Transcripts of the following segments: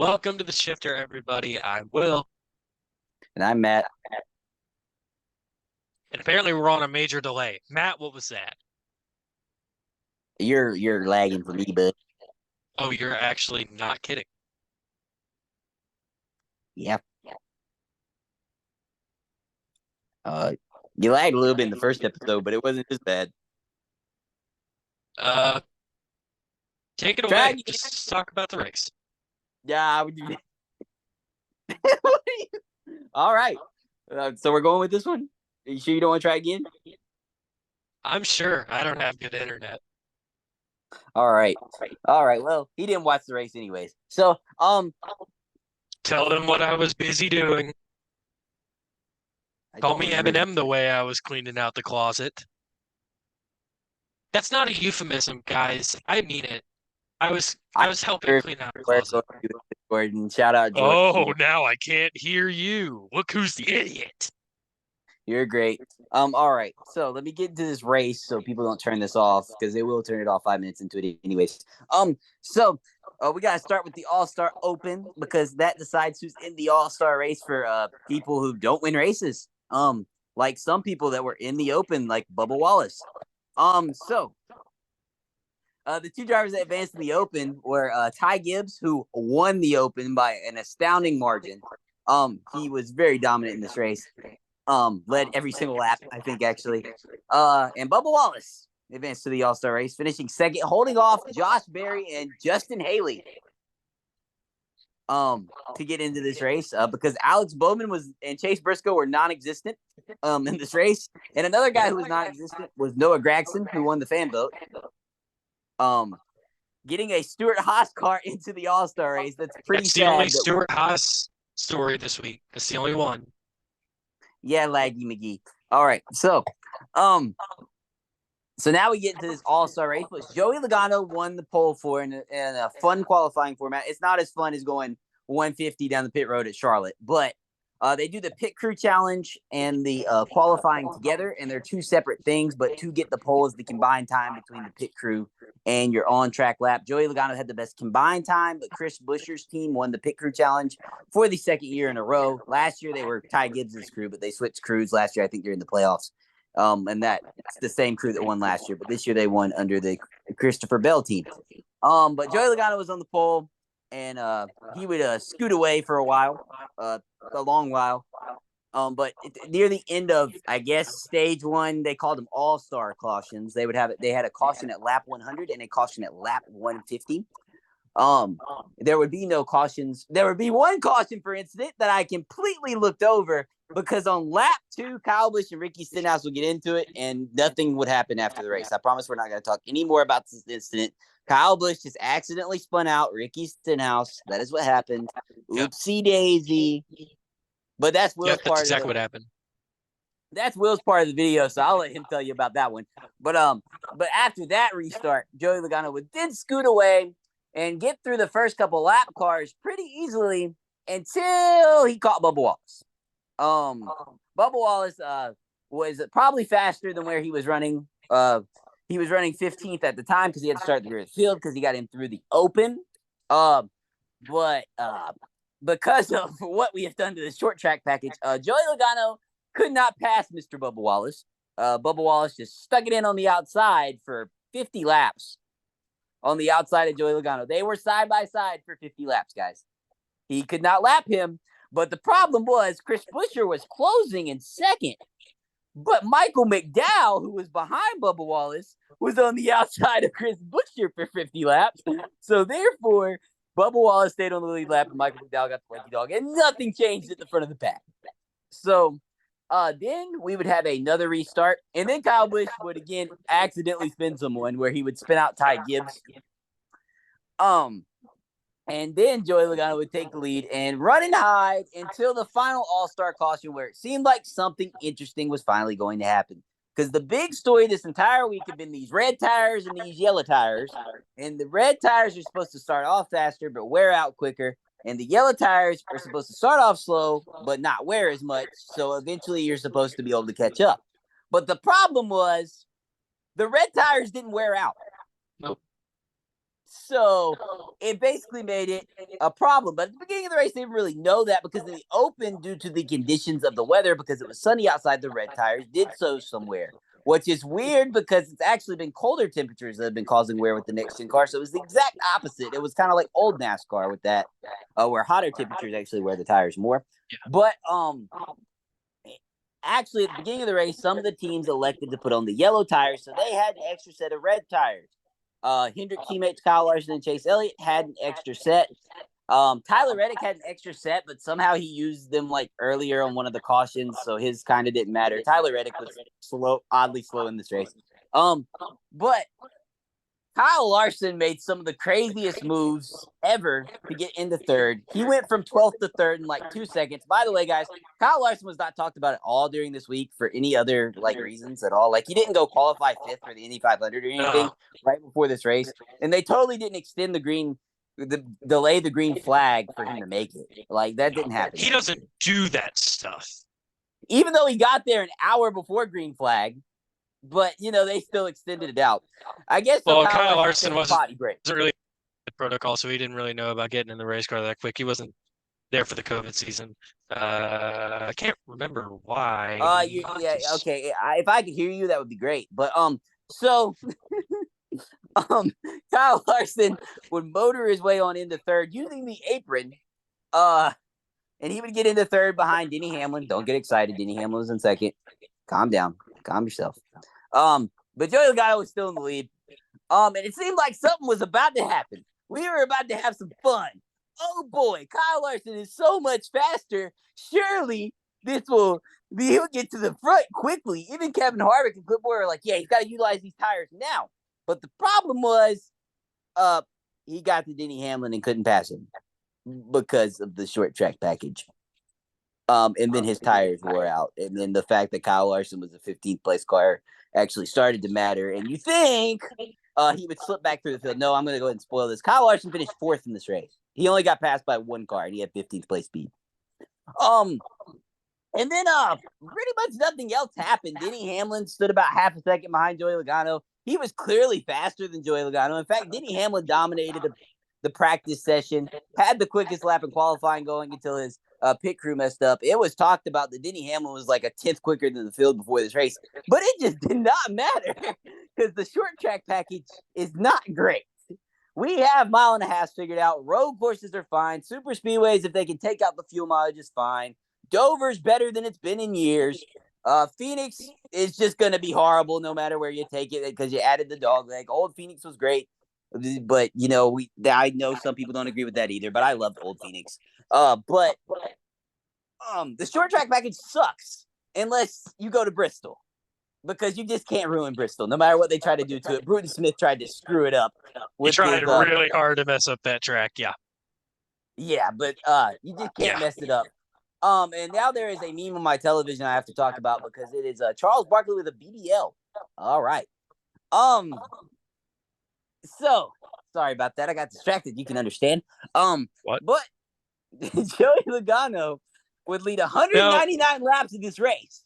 Welcome to the Shifter, everybody. I'm Will, And I'm Matt. and apparently we're on a major delay. Matt, what was that? You're lagging for me, bud. Oh, you're actually not kidding. Yep. You lagged a little bit in the first episode, but it wasn't as bad. Uh, take it Try away. again. Just talk about the race. Yeah, I would do. All right. So we're going with this one. Are you sure you don't want to try again? I'm sure I don't have good internet. All right. All right. Well, he didn't watch the race anyways. So, Tell them what I was busy doing. I Call don't me remember. Eminem the way I was cleaning out the closet. That's not a euphemism, guys. I mean it. I I was helping remember clean out the where closet. Jordan. Shout out Oh, Jordan. now I can't hear you. Look who's the idiot. You're great. All right. So let me get into this race so people don't turn this off because they will turn it off 5 minutes into it anyways. So we gotta start with the All-Star Open because that decides who's in the All-Star race for people who don't win races. Like some people that were in the Open, like Bubba Wallace. So the two drivers that advanced in the Open were Ty Gibbs, who won the Open by an astounding margin. He was very dominant in this race. Led every single lap, I think, actually. And Bubba Wallace advanced to the All-Star race, finishing second, holding off Josh Berry and Justin Haley to get into this race because Alex Bowman and Chase Briscoe were non-existent in this race. And another guy who was non-existent was Noah Gragson, who won the fan vote. Getting a Stuart Haas car into the All-Star race. That's pretty That's the only sad. Stuart Haas story this week. That's the only one. Yeah, Laggy McGee. All right. So now we get into this All-Star race, which Joey Logano won the pole for in a fun qualifying format. It's not as fun as going 150 down the pit road at Charlotte, but they do the pit crew challenge and the qualifying together, and they're two separate things, but to get the pole is the combined time between the pit crew and your on-track lap. Joey Logano had the best combined time, but Chris Buescher's team won the pit crew challenge for the second year in a row. Last year, they were Ty Gibbs' crew, but they switched crews last year. I think they're in the playoffs. And that's the same crew that won last year, but this year they won under the Christopher Bell team. But Joey Logano was on the pole, and he would scoot away for a while, a long while. But near the end of, I guess, stage one, they called them all-star cautions. They had a caution at lap 100 and a caution at lap 150. There would be no cautions. There would be one caution for incident that I completely looked over because on lap 2, Kyle Busch and Ricky Stenhouse would get into it and nothing would happen after the race. I promise we're not going to talk any more about this incident. Kyle Busch just accidentally spun out Ricky Stenhouse. That is what happened. Oopsie daisy. But that's Will's That's part exactly of what happened. That's Will's part of the video, so I'll let him tell you about that one. But after that restart, Joey Logano did scoot away and get through the first couple lap cars pretty easily until he caught Bubba Wallace. Bubba Wallace was probably faster than where he was running. He was running 15th at the time because he had to start the rear of the field because he got in through the Open. But because of what we have done to the short track package, Joey Logano could not pass Mr. Bubba Wallace. Bubba Wallace just stuck it in on the outside for 50 laps on the outside of Joey Logano. They were side by side for 50 laps, guys. He could not lap him, but the problem was Chris Buescher was closing in second. But Michael McDowell, who was behind Bubba Wallace, was on the outside of Chris Buescher for 50 laps. So therefore, Bubba Wallace stayed on the lead lap, and Michael McDowell got the lucky dog, and nothing changed at the front of the pack. So then we would have another restart, and then Kyle Busch would again accidentally spin someone where he would spin out Ty Gibbs. And then Joey Logano would take the lead and run and hide until the final All-Star caution where it seemed like something interesting was finally going to happen. Because the big story this entire week have been these red tires and these yellow tires. And the red tires are supposed to start off faster but wear out quicker. And the yellow tires are supposed to start off slow but not wear as much. So eventually you're supposed to be able to catch up. But the problem was the red tires didn't wear out. Nope. So it basically made it a problem. But at the beginning of the race, they didn't really know that because in the open, due to the conditions of the weather, because it was sunny outside, the red tires did so somewhere, which is weird because it's actually been colder temperatures that have been causing wear with the next gen car. So it was the exact opposite. It was kind of like old NASCAR with that, where hotter temperatures actually wear the tires more. Yeah. But actually, at the beginning of the race, some of the teams elected to put on the yellow tires, so they had an extra set of red tires. Hendrick teammates Kyle Larson and Chase Elliott had an extra set. Tyler Reddick had an extra set, but somehow he used them like earlier on one of the cautions, so his kind of didn't matter. Tyler Reddick was oddly slow in this race. But Kyle Larson made some of the craziest moves ever to get into third. He went from 12th to third in like 2 seconds. By the way, guys, Kyle Larson was not talked about at all during this week for any other like reasons at all. Like he didn't go qualify fifth for the Indy 500 or anything right before this race, and they totally didn't extend delay the green flag for him to make it. Like that didn't happen. He doesn't do that stuff. Even though he got there an hour before green flag. But, they still extended it out. I guess well, Kyle Larson wasn't really the protocol, so he didn't really know about getting in the race car that quick. He wasn't there for the COVID season. I can't remember why. Okay. If I could hear you, that would be great. But, so, Kyle Larson would motor his way on into third using the apron. And he would get into third behind Denny Hamlin. Don't get excited. Denny Hamlin was in second. Calm down. Calm yourself. But Joey Logano was still in the lead. And it seemed like something was about to happen. We were about to have some fun. Oh boy, Kyle Larson is so much faster. Surely he'll get to the front quickly. Even Kevin Harvick and Clipboard are like, yeah, he's got to utilize these tires now. But the problem was, he got to Denny Hamlin and couldn't pass him because of the short track package. And then his tires wore out. And then the fact that Kyle Larson was a 15th place car actually started to matter. And you think he would slip back through the field. No, I'm going to go ahead and spoil this. Kyle Larson finished fourth in this race. He only got passed by one car, and he had 15th place speed. And then pretty much nothing else happened. Denny Hamlin stood about half a second behind Joey Logano. He was clearly faster than Joey Logano. In fact, Denny Hamlin dominated the practice session, had the quickest lap in qualifying going until his pit crew messed up. It was talked about that Denny Hamlin was like a 10th quicker than the field before this race, but it just did not matter because the short track package is not great. We have 1.5 miles figured out. Road courses are fine. Super speedways, if they can take out the fuel mileage, is fine. Dover's better than it's been in years. Phoenix is just going to be horrible no matter where you take it because you added the dog leg. Old Phoenix was great, but I know some people don't agree with that either. But I love Old Phoenix. But the short track package sucks unless you go to Bristol because you just can't ruin Bristol no matter what they try to do to it. Bruton Smith tried to screw it up. He tried really hard to mess up that track. Yeah. Yeah, but you just can't mess it up. And now there is a meme on my television I have to talk about because it is Charles Barkley with a BBL. All right. So sorry about that. I got distracted. You can understand. What? But Joey Logano would lead 199 laps of this race.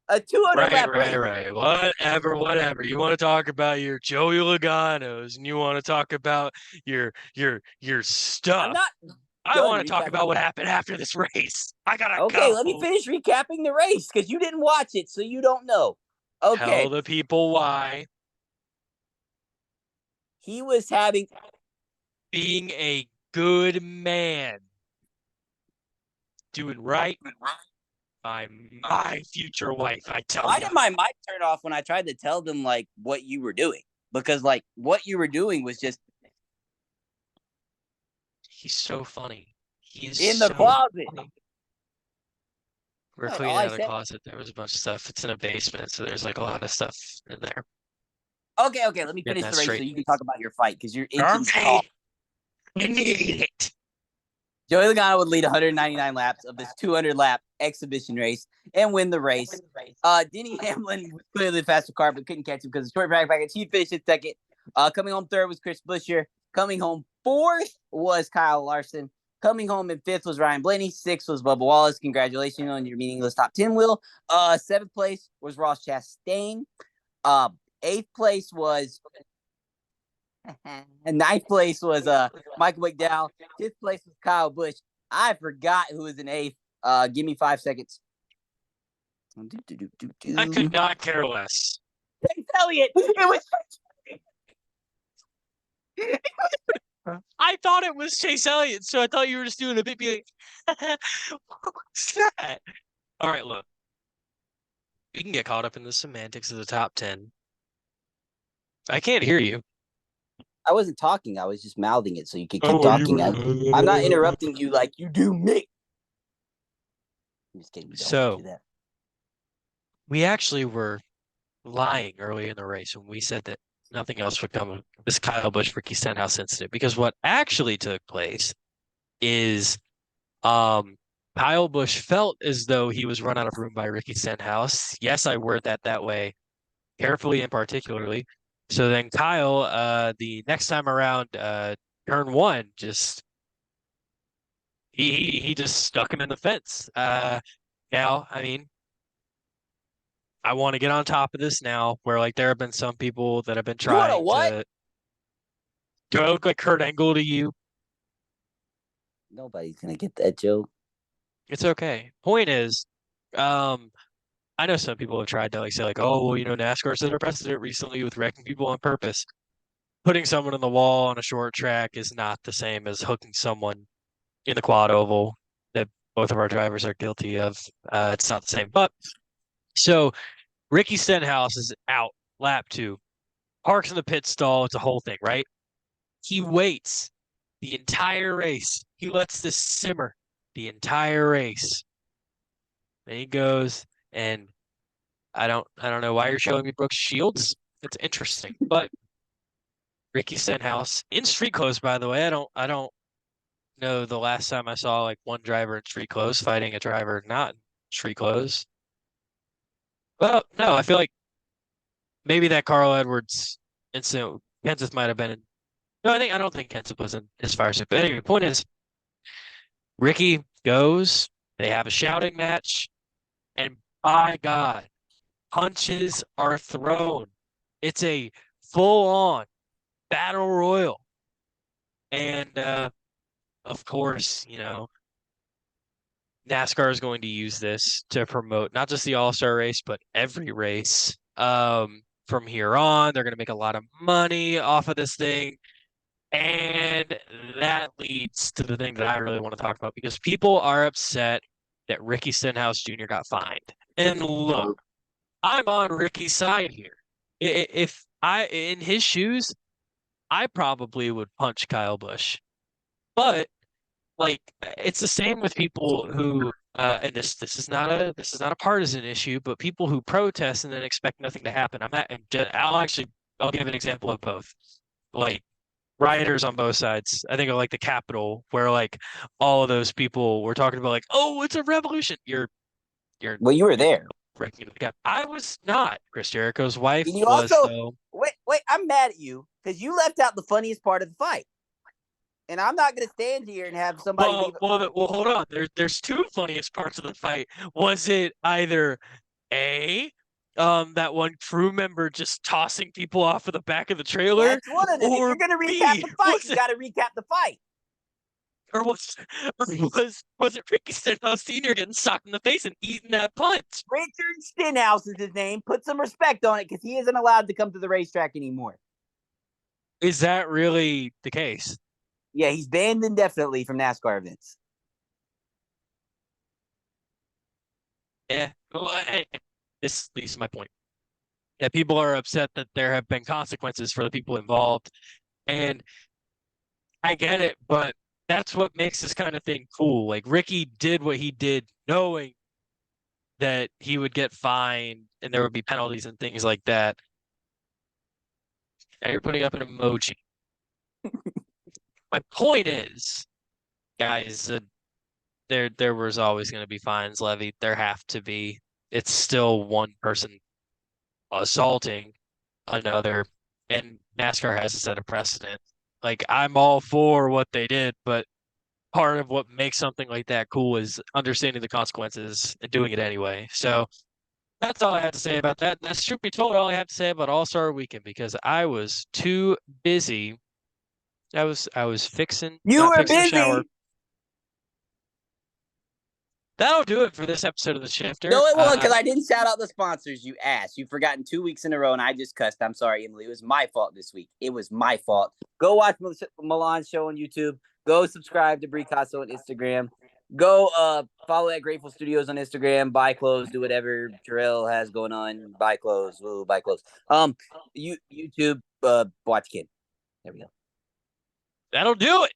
A 200 lap race. Right. Whatever. You want to talk about your Joey Logano's and you want to talk about your stuff. I want to talk about what happened after this race. I gotta go. Okay, let me finish recapping the race because you didn't watch it, so you don't know. Okay. Tell the people why. He was being a good man. Doing right by my future wife, I tell you. Why did my mic turn off when I tried to tell them, like, what you were doing? Because, like, what you were doing was just... He's so funny. He's in the closet. Funny. We're cleaning out the closet. There was a bunch of stuff. It's in a basement, so there's, like, a lot of stuff in there. Okay. Let me finish the race so you can talk about your fight, because you're itching. I need it. Joey Logano would lead 199 laps of this 200-lap exhibition race and win the race. Denny Hamlin was clearly the faster car, but couldn't catch him because of the short track package. He finished in second. Coming home third was Chris Buescher. Coming home fourth was Kyle Larson. Coming home in fifth was Ryan Blaney. Sixth was Bubba Wallace. Congratulations on your meaningless top 10 wheel. Seventh place was Ross Chastain. Eighth place was And ninth place was Michael McDowell. Fifth place was Kyle Busch. I forgot who was in eighth. Give me 5 seconds. I could not care less. Chase Elliott. It was. I thought it was Chase Elliott, so I thought you were just doing a bit. What's that? All right, look. We can get caught up in the semantics of the top 10. I can't hear you. I wasn't talking. I was just mouthing it so you could keep talking. I'm not interrupting you like you do me. I'm just kidding. So, we actually were lying early in the race when we said that nothing else would come of this Kyle Busch, Ricky Stenhouse incident, because what actually took place is Kyle Busch felt as though he was run out of room by Ricky Stenhouse. Yes, I word that way carefully and particularly. So then Kyle, the next time around, turn one, just he just stuck him in the fence. Now, I mean, I want to get on top of this now, where like there have been some people that have been trying to. Do I look like Kurt Angle to you? Nobody's gonna get that joke. It's okay. Point is, I know some people have tried to like say like, oh, well, NASCAR set a precedent recently with wrecking people on purpose. Putting someone in the wall on a short track is not the same as hooking someone in the quad oval that both of our drivers are guilty of. It's not the same. But so Ricky Stenhouse is out lap 2, parks in the pit stall. It's a whole thing, right? He waits the entire race. He lets this simmer the entire race. Then he goes and I don't know why you're showing me Brooks Shields. It's interesting, but Ricky Stenhouse in street clothes, by the way. I don't know the last time I saw like one driver in street clothes fighting a driver not in street clothes. Well, no, I feel like maybe that Carl Edwards incident, Kenseth might have been in. No, I don't think Kenseth was in his fire suit. But anyway, the point is, Ricky goes. They have a shouting match, and by God, punches are thrown. It's a full-on battle royal. And of course, NASCAR is going to use this to promote not just the All-Star race, but every race. From here on, they're going to make a lot of money off of this thing. And that leads to the thing that I really want to talk about because people are upset that Ricky Stenhouse Jr. got fined. And look, I'm on Ricky's side here. If I in his shoes, I probably would punch Kyle Busch. But like it's the same with people who and this is not a partisan issue, but people who protest and then expect nothing to happen. I'll give an example of both. Like rioters on both sides. I think of like the Capitol, where like all of those people were talking about like, oh, it's a revolution. Well, you were there. I was not. Chris Jericho's wife and you was also, though. Wait, I'm mad at you because you left out the funniest part of the fight. And I'm not going to stand here and have somebody leave. Well, hold on. There's two funniest parts of the fight. Was it either that one crew member just tossing people off of the back of the trailer? That's one of them. If you're going to recap the fight, you got to recap the fight. Or was it Ricky Stenhouse Sr. getting socked in the face and eating that punch? Richard Stenhouse is his name. Put some respect on it because he isn't allowed to come to the racetrack anymore. Is that really the case? Yeah, he's banned indefinitely from NASCAR events. Yeah, this leads to my point. Yeah, people are upset that there have been consequences for the people involved, and I get it, but that's what makes this kind of thing cool. Like Ricky did what he did, knowing that he would get fined and there would be penalties and things like that. And you're putting up an emoji. My point is, guys, there was always going to be fines levied. There have to be. It's still one person assaulting another, and NASCAR has to set a precedent. Like I'm all for what they did, but part of what makes something like that cool is understanding the consequences and doing it anyway. So That's all I have to say about that. That's truth be told, all I have to say about All-Star Weekend because I was too busy. I was fixing You not were fixing the shower. busy. That'll do it for this episode of the Shifter. No, it won't, because I didn't shout out the sponsors. You asked. You've forgotten 2 weeks in a row, and I just cussed. I'm sorry, Emily. It was my fault this week. It was my fault. Go watch Milan's show on YouTube. Go subscribe to Bricasso on Instagram. Go follow at Grateful Studios on Instagram. Buy clothes. Do whatever Terrell has going on. Buy clothes. Ooh, buy clothes. YouTube. Watch Kid. There we go. That'll do it.